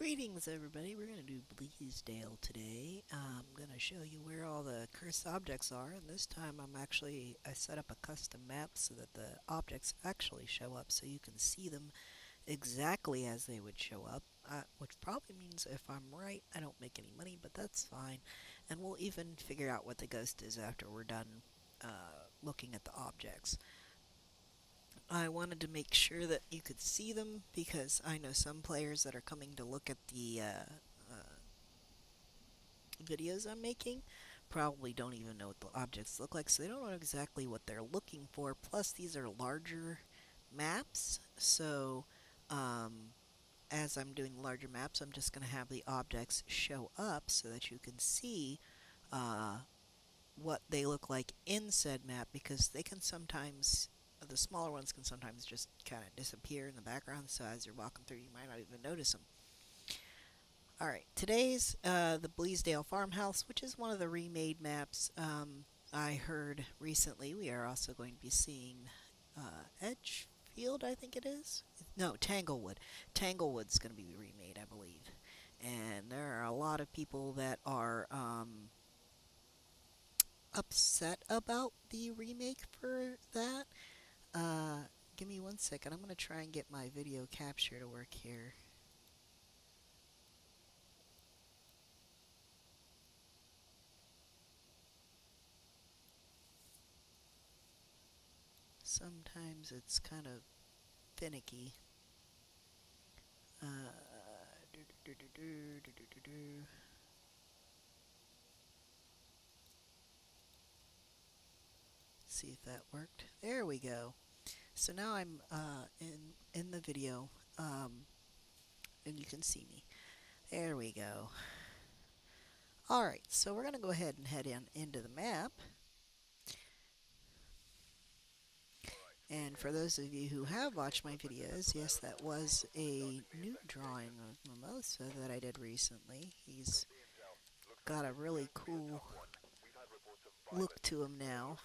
Greetings, everybody. We're going to do Bleasdale today. I'm going to show you where all the cursed objects are, and this time I set up a custom map so that the objects actually show up so you can see them exactly as they would show up, which probably means if I'm right, I don't make any money, but that's fine. And we'll even figure out what the ghost is after we're done looking at the objects. I wanted to make sure that you could see them because I know some players that are coming to look at the videos I'm making probably don't even know what the objects look like, so they don't know exactly what they're looking for. Plus, these are larger maps, so um, as I'm doing larger maps, I'm just going to have the objects show up so that you can see uh, what they look like in said map, because they can sometimes, the smaller ones can sometimes just kind of disappear in the background, so as you're walking through, you might not even notice them. Alright, today's the Bleasdale farmhouse, which is one of the remade maps. I heard recently we are also going to be seeing Edgefield, I think it is. No, Tanglewood. Tanglewood's going to be remade, I believe. And there are a lot of people that are upset about the remake for that. Give me one second. I'm going to try and get my video capture to work here. Sometimes it's kind of finicky. Do, do, do, do, do, do, do, do. See if that worked. There we go. So now I'm in the video, and you can see me. There we go. All right, so we're gonna go ahead and head into the map. And for those of you who have watched my videos, yes, that was a new drawing of Mimosa that I did recently. He's got a really cool look to him now.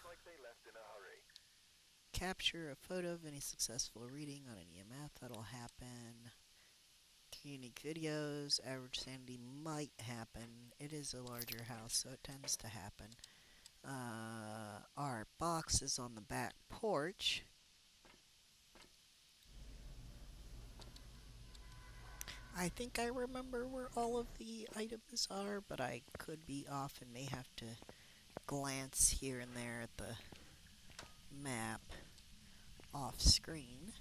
Capture a photo of any successful reading on an EMF. That'll happen. Unique videos. Average sanity might happen. It is a larger house, so it tends to happen. Our box is on the back porch. I think I remember where all of the items are, but I could be off and may have to glance here and there at the map off screen.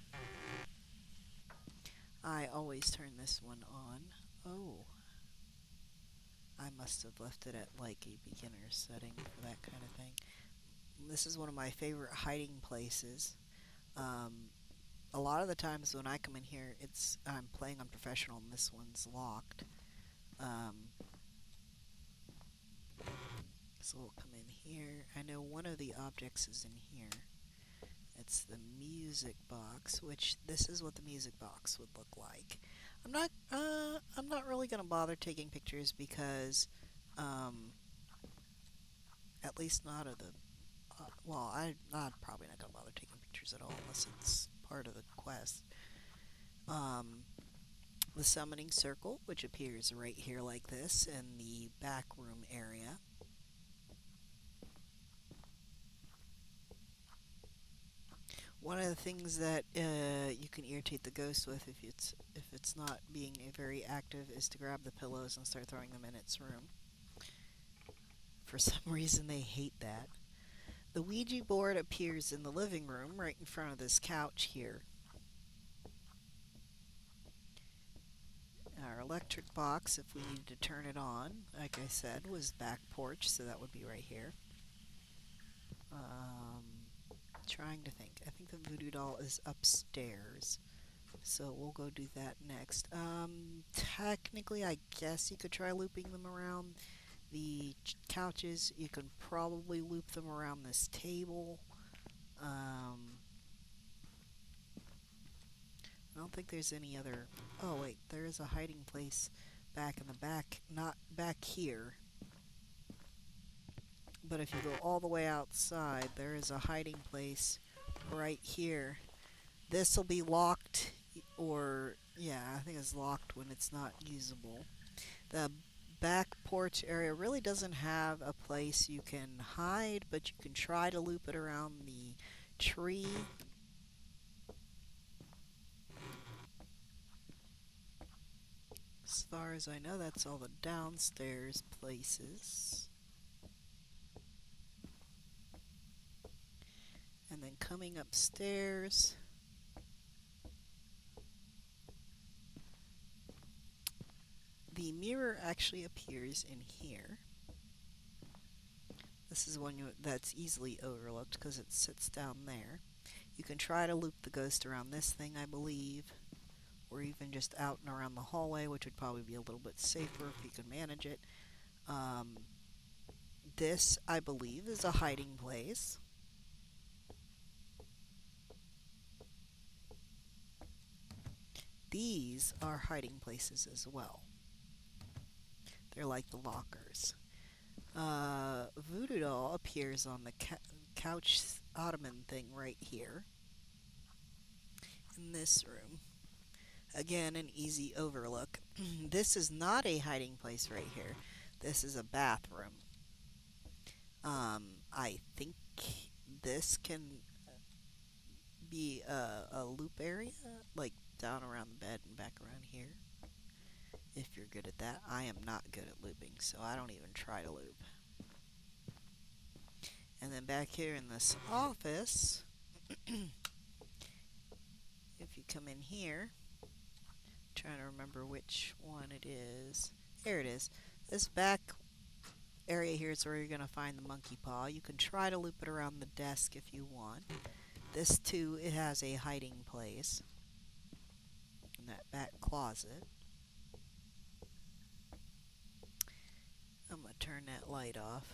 I always turn this one on. Oh, I must have left it at like a beginner setting for that kind of thing. This is one of my favorite hiding places. A lot of the times when I come in here, I'm playing on professional and this one's locked. So we'll come in here. I know one of the objects is in here. It's the music box, which this is what the music box would look like. I'm not really gonna bother taking pictures because, at least not of the. Well, I'm probably not gonna bother taking pictures at all unless it's part of the quest. The summoning circle, which appears right here like this in the back room area. One of the things that you can irritate the ghost with if it's not being very active is to grab the pillows and start throwing them in its room. For some reason, they hate that. The Ouija board appears in the living room right in front of this couch here. Our electric box, if we needed to turn it on, like I said, was back porch, so that would be right here. Trying to think. I think the voodoo doll is upstairs, so we'll go do that next. Technically, I guess you could try looping them around the couches. You can probably loop them around this table. I don't think there's any other. Oh wait, there is a hiding place back in the back, not back here. But if you go all the way outside, there is a hiding place right here. This will be locked or Yeah, I think it's locked when it's not usable. The back porch area really doesn't have a place you can hide, but you can try to loop it around the tree. As far as I know, that's all the downstairs places. And then coming upstairs, the mirror actually appears in here. This is one that's easily overlooked because it sits down there. You can try to loop the ghost around this thing, I believe, or even just out and around the hallway, which would probably be a little bit safer if you could manage it. Um, this, I believe, is a hiding place. These are hiding places as well. They're like the lockers. Voodoo doll appears on the couch ottoman thing right here in this room. Again, an easy overlook. This is not a hiding place right here. This is a bathroom. I think this can be a loop area, like down around the bed and back around here. If you're good at that, I am not good at looping, so I don't even try to loop. And then back here in this office, if you come in here, trying to remember which one it is. There it is. This back area here is where you're going to find the monkey paw. You can try to loop it around the desk if you want. This too, it has a hiding place in that back closet. I'm going to turn that light off.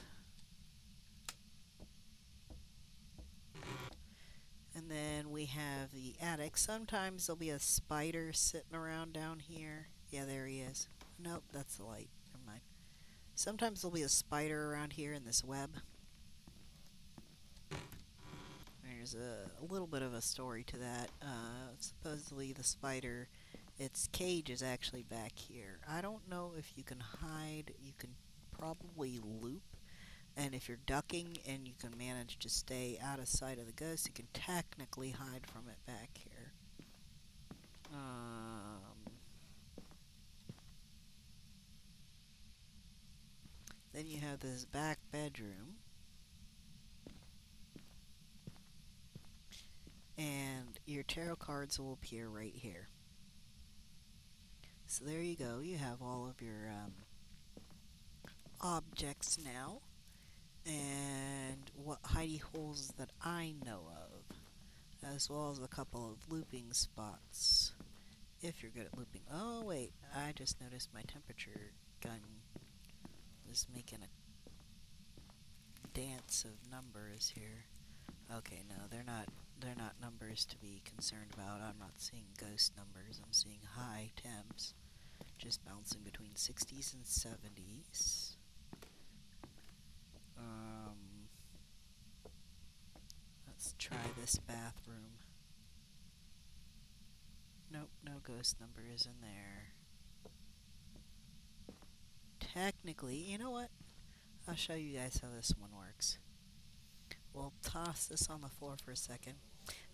And then we have the attic. Sometimes there'll be a spider sitting around down here. Yeah, there he is. Nope, that's the light. Never mind. Sometimes there'll be a spider around here in this web. There's a little bit of a story to that. Supposedly the spider, its cage is actually back here. I don't know if you can hide. You can probably loop. And if you're ducking and you can manage to stay out of sight of the ghost, you can technically hide from it back here. Then you have this back bedroom. And your tarot cards will appear right here. So there you go. You have all of your objects now. And what hidey holes that I know of, as well as a couple of looping spots. If you're good at looping. Oh, wait. I just noticed my temperature gun was making a dance of numbers here. Okay, no, they're not numbers to be concerned about. I'm not seeing ghost numbers. I'm seeing high temps, just bouncing between 60s and 70s. Let's try this bathroom. Nope, no ghost numbers in there. Technically, you know what? I'll show you guys how this one works. We'll toss this on the floor for a second.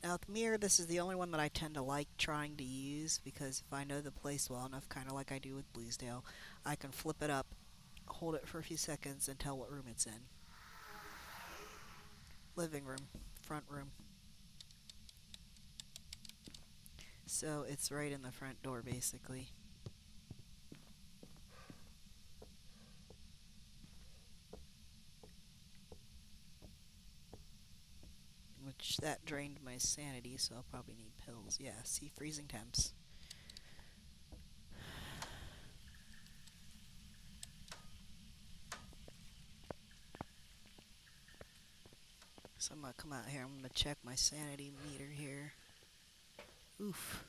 Now, with the mirror, this is the only one that I tend to like trying to use because if I know the place well enough, kind of like I do with Bleasdale, I can flip it up, hold it for a few seconds, and tell what room it's in. Living room, front room. So it's right in the front door, basically. Which that drained my sanity, so I'll probably need pills. Yeah, see, freezing temps. So I'm gonna come out here. I'm gonna check my sanity meter here. Oof.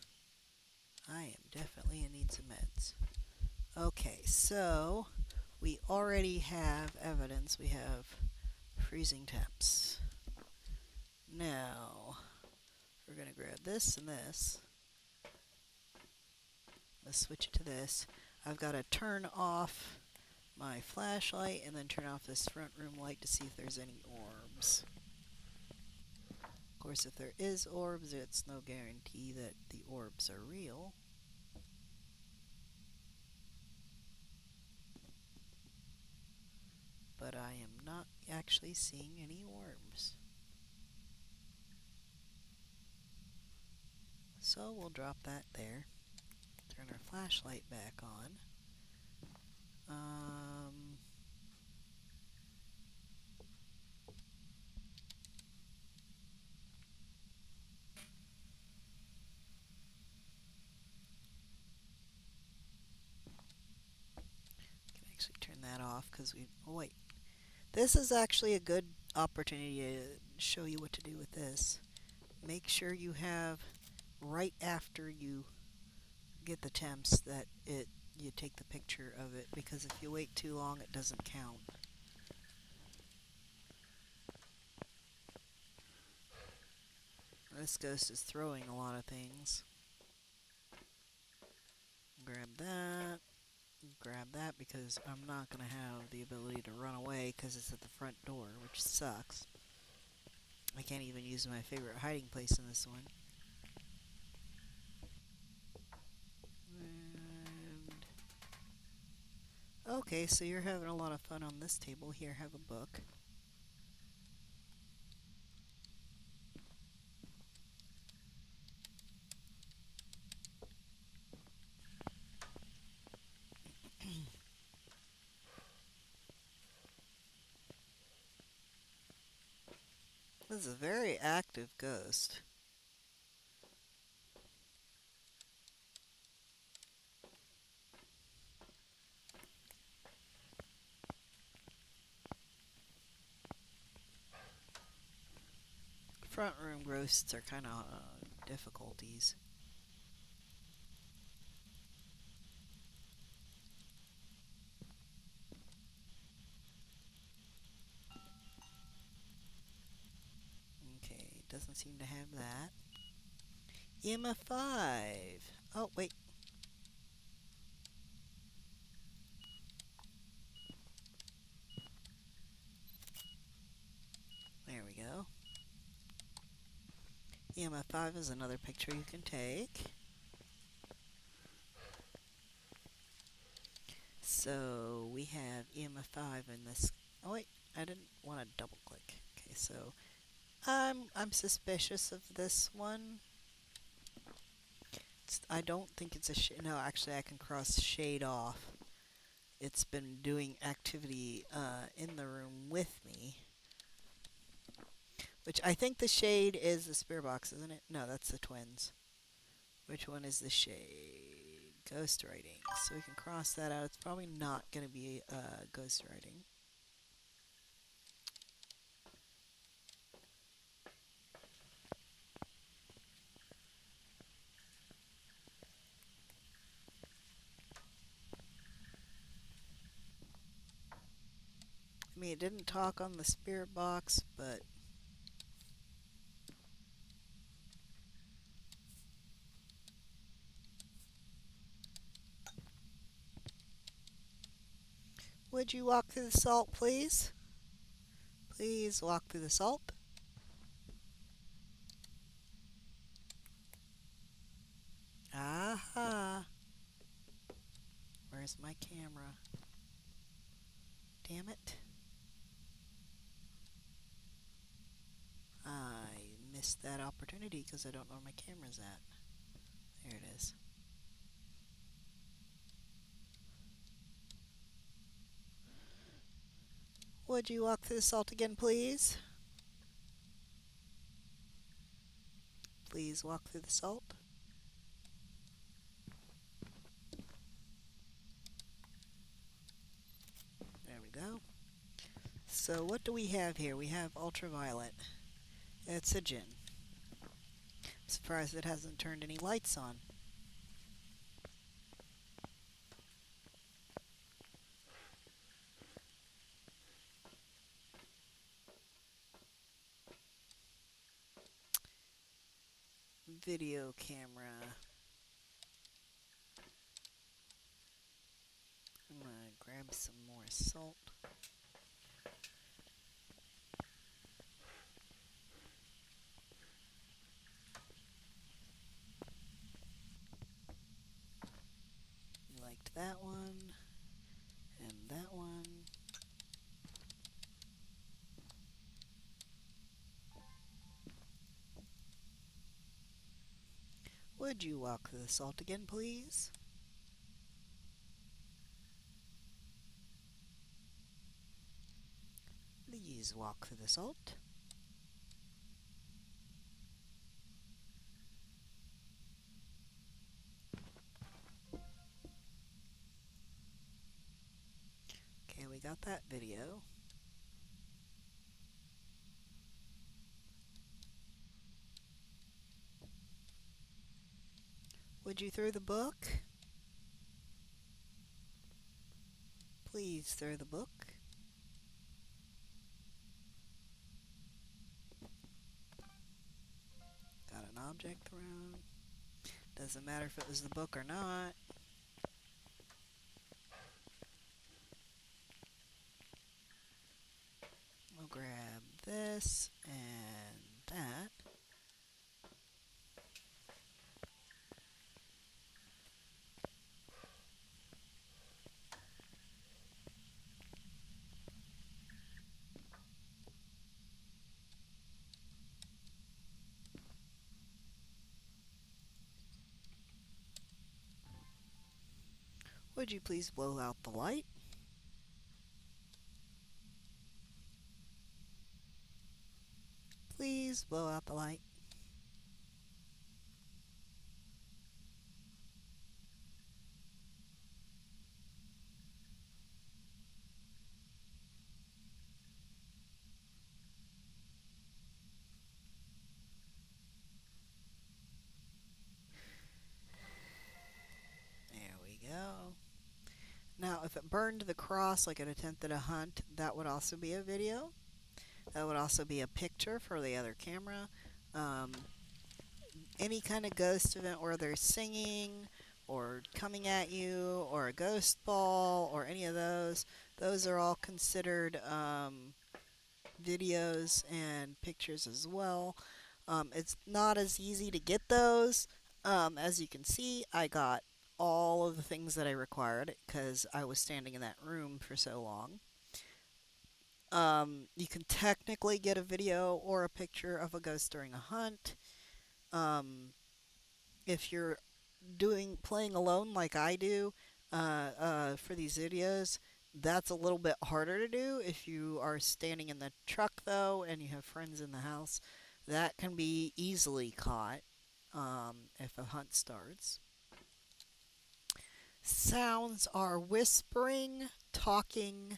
I am definitely in need some meds. Okay, so we already have evidence. We have freezing temps. Now, we're going to grab this and this. Let's switch it to this. I've got to turn off my flashlight and then turn off this front room light to see if there's any orbs. Of course, if there is orbs, it's no guarantee that the orbs are real. But I am not actually seeing any orbs. So we'll drop that there. Turn our flashlight back on. Can actually turn that off because we. Oh wait, this is actually a good opportunity to show you what to do with this. Make sure you have right after you get the temps that you take the picture of it, because if you wait too long it doesn't count. This ghost is throwing a lot of things. Grab that because I'm not going to have the ability to run away because it's at the front door, which sucks. I can't even use my favorite hiding place in this one. And okay, so you're having a lot of fun on this table. Here, have a book. This is a very active ghost. Front room ghosts are kind of difficulties. Okay, doesn't seem to have that. EMF 5. Oh, wait. There we go. EMF 5 is another picture you can take. So we have EMF 5 in this. Oh wait, I didn't want to double click. Okay, so I'm suspicious of this one. I don't think it's a shade. No, actually, I can cross shade off. It's been doing activity in the room with me. Which I think the shade is the spear box, isn't it? No, that's the twins. Which one is the shade? Ghost writing. So we can cross that out. It's probably not going to be ghost writing. I mean, it didn't talk on the spirit box, but would you walk through the salt, please? Please walk through the salt. Aha! Where's my camera? Damn it. I missed that opportunity because I don't know where my camera's at. There it is. Would you walk through the salt again, please? Please walk through the salt. There we go. So what do we have here? We have ultraviolet. It's a gin. I'm surprised it hasn't turned any lights on. Video camera. Grab some more salt. Liked that one. And that one. Would you walk the salt again, please? Please walk through the salt. Okay, we got that video. Would you throw the book? Please throw the book. Got an object thrown. Doesn't matter if it was the book or not. We'll grab this and that. Would you please blow out the light? Please blow out the light. There we go. Now, if it burned the cross like it attempted a hunt, that would also be a video. That would also be a picture for the other camera. Um, any kind of ghost event where they're singing or coming at you or a ghost ball or any of those are all considered videos and pictures as well. It's not as easy to get those. As you can see, I got all of the things that I required because I was standing in that room for so long. You can technically get a video or a picture of a ghost during a hunt. Um, if you're playing alone like I do for these videos, that's a little bit harder to do. If you are standing in the truck though and you have friends in the house, that can be easily caught if a hunt starts. Sounds are whispering, talking,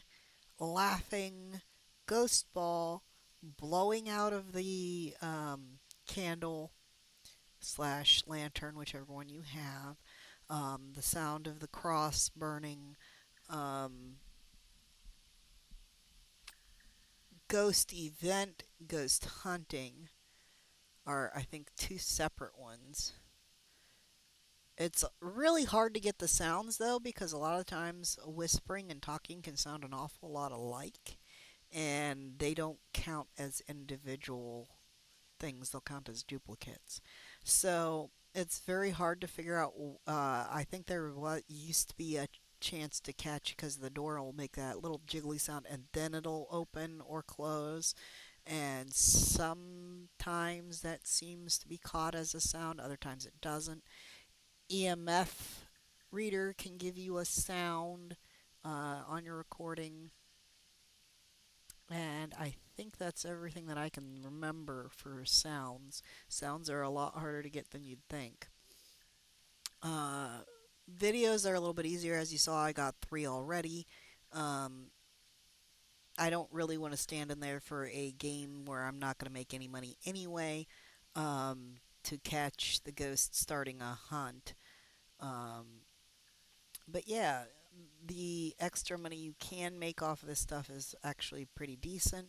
laughing, ghost ball, blowing out of the candle slash lantern, whichever one you have, the sound of the cross burning, um, ghost event, ghost hunting are, I think, two separate ones. It's really hard to get the sounds though because a lot of times whispering and talking can sound an awful lot alike and they don't count as individual things, they'll count as duplicates. So it's very hard to figure out. I think there used to be a chance to catch because the door will make that little jiggly sound and then it'll open or close. And sometimes that seems to be caught as a sound, other times it doesn't. EMF reader can give you a sound on your recording. And I think that's everything that I can remember for sounds. Sounds are a lot harder to get than you'd think. Uh, Videos are a little bit easier. As you saw, I got 3 already. Um, I don't really want to stand in there for a game where I'm not going to make any money anyway to catch the ghost starting a hunt. Um, but yeah, the extra money you can make off of this stuff is actually pretty decent.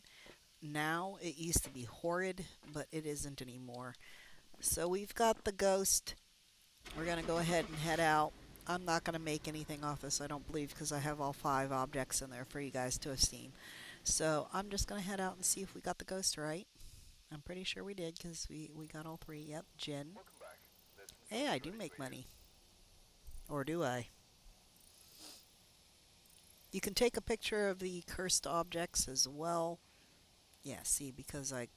Now. It used to be horrid, but it isn't anymore. So we've got the ghost. We're going to go ahead and head out. I'm not going to make anything off this, I don't believe, because I have all 5 objects in there for you guys to have seen. So I'm just going to head out and see if we got the ghost right. I'm pretty sure we did because we got all 3. Yep, Jen. Hey, I do make money. Or do I? You can take a picture of the cursed objects as well. Yeah, see, because I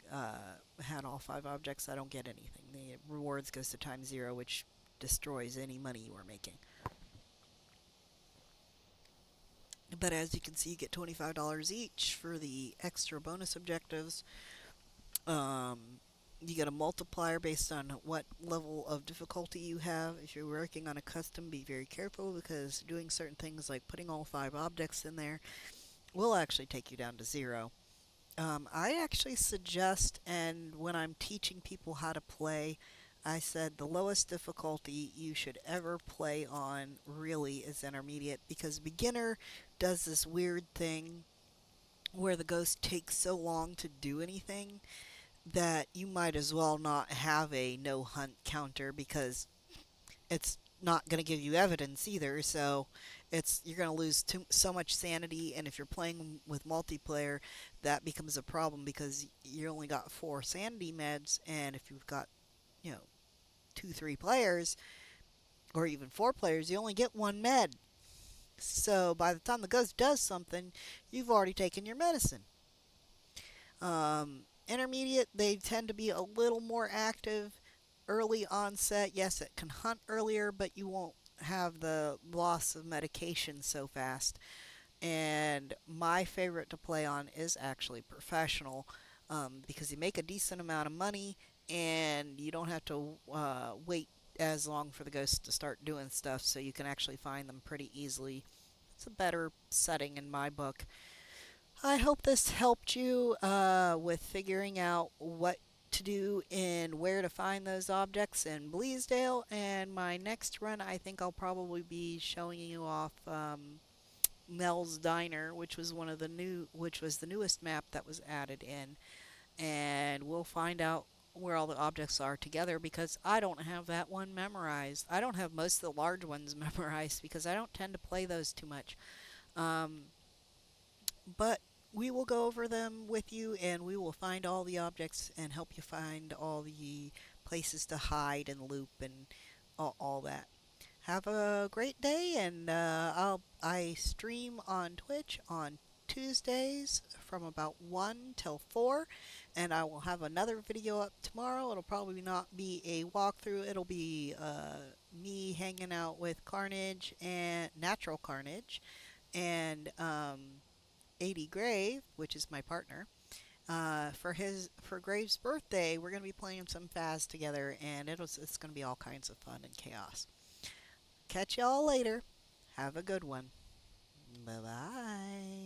had all 5 objects, I don't get anything. The rewards goes to times 0, which destroys any money you are making. But as you can see, you get $25 each for the extra bonus objectives. Um, you get a multiplier based on what level of difficulty you have. If you're working on a custom, be very careful because doing certain things like putting all 5 objects in there will actually take you down to 0. I actually suggest, and when I'm teaching people how to play, I said the lowest difficulty you should ever play on really is intermediate because beginner does this weird thing where the ghost takes so long to do anything that you might as well not have a no hunt counter because it's not going to give you evidence either. So you're going to lose so much sanity, and if you're playing with multiplayer, that becomes a problem because you only got 4 sanity meds, and if you've got, you know, 2, 3 players or even 4 players, you only get 1 med. So by the time the ghost does something, you've already taken your medicine. Intermediate, they tend to be a little more active. Early onset, yes, it can hunt earlier, but you won't have the loss of medication so fast. And my favorite to play on is actually professional because you make a decent amount of money and you don't have to wait as long for the ghosts to start doing stuff, so you can actually find them pretty easily. It's a better setting in my book. I hope this helped you with figuring out what to do and where to find those objects in Bleasdale. And my next run, I think I'll probably be showing you off Mel's Diner, which was the newest map that was added in, and we'll find out where all the objects are together because I don't have that one memorized. I don't have most of the large ones memorized because I don't tend to play those too much. Um, but we will go over them with you and we will find all the objects and help you find all the places to hide and loop and all that. Have a great day, and I stream on Twitch on Tuesdays from about 1 till 4, and I will have another video up tomorrow. It'll probably not be a walkthrough. It'll be me hanging out with Carnage and Natural Carnage and 80 Grave, which is my partner. For Grave's birthday, we're gonna be playing some Phas together, and it's gonna be all kinds of fun and chaos. Catch y'all later. Have a good one. Bye bye.